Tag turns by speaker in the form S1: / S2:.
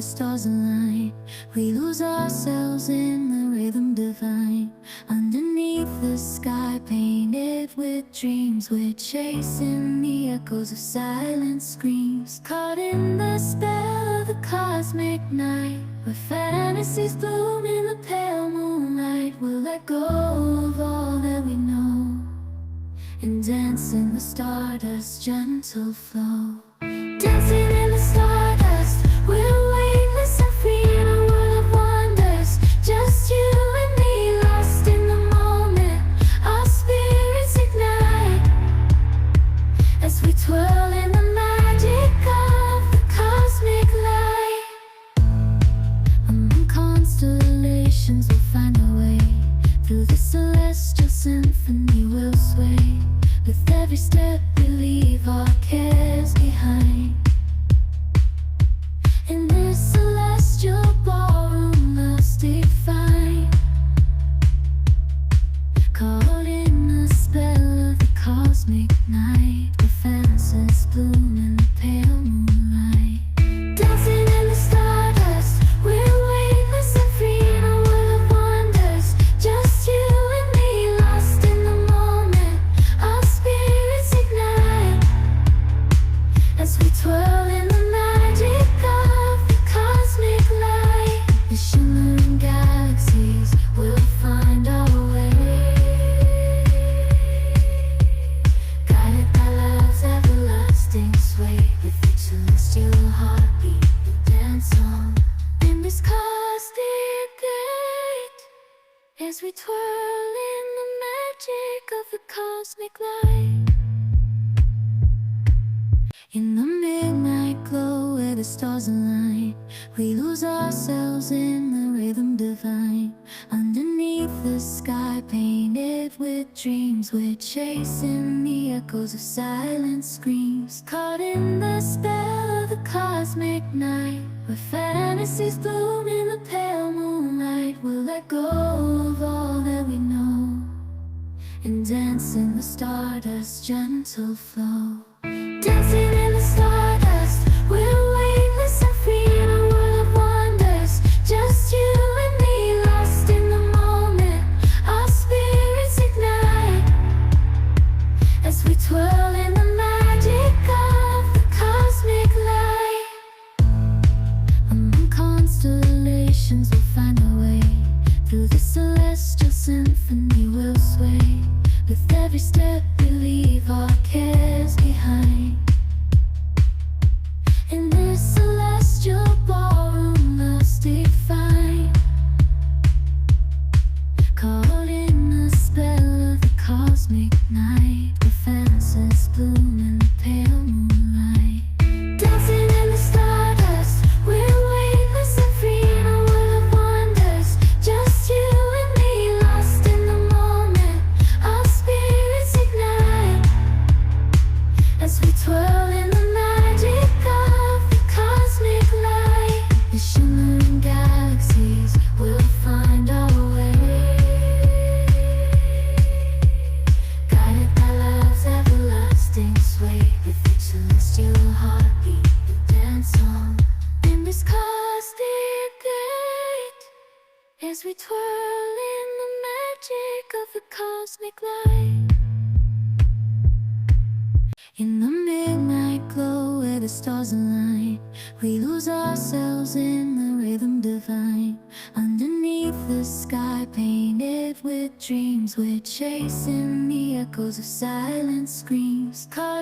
S1: the stars align. We lose ourselves in the rhythm divine. Underneath the sky painted with dreams, we're chasing the echoes of silent screams. Caught in the spell of the cosmic night, where fantasies bloom in the pale moonlight. We'll let go of all that we know and dance in the stardust's gentle flow. Dancing in the stardust, we're weightless and free in a world of wonders. Just you and me, lost in the moment. Our spirits ignite as we twirl in the magic of the cosmic light. Among constellations we'll find our way. Through the celestial symphony we'll sway. With every step we leave our cares behind. In this celestial ballroom love's defined. Caught in the spell of the cosmic night, where fantasies bloom in the pale moonlight. Dancing in the stardust, we're weightless and free in a world of wonders. Just you and me, lost in the moment. Our spirits ignite as we twirl in the magic of the cosmic light. The shimmering galaxies will find our way, guided by love's everlasting sway. With each celestial heartbeat we dance on in this cosmic gate, as we twirl in the magic of the cosmic light. In the midnight glow where the stars align, we lose ourselves in the rhythm divine. Underneath the sky painted with dreams, we're chasing the echoes of silent screams. Caught in the spell of the cosmic night, where fantasies bloom in the pale moonlight. We'll let go of all that we know and dance in the stardust's gentle flow. Dancing in the stardust, we're weightless and free in a world of wonders. Just you and me, lost in the moment. Our spirits ignite as we twirl in the magic of the cosmic light. Among constellations we'll find our way. Through the celestial symphony we'll sway. With every step we leave our cares behind. In this celestial ballroom love's defined. Caught in the spell of the cosmic night, where fantasies bloom in the pale moonlight. Dancing in the stardust, we're weightless and free in a world of wonders. Just you and me, lost in the moment. Our spirits ignite as we twirl in the magic of the cosmic light. The shimmering galaxies will find our way, guided by love's everlasting sway. With each celestial heartbeat we dance on in this cosmic gate, as we twirl in the magic of the cosmic light. In the midnight glow where the stars align, we lose ourselves in the rhythm divine. Underneath the sky painted with dreams, we're chasing the echoes of silent screams. Caught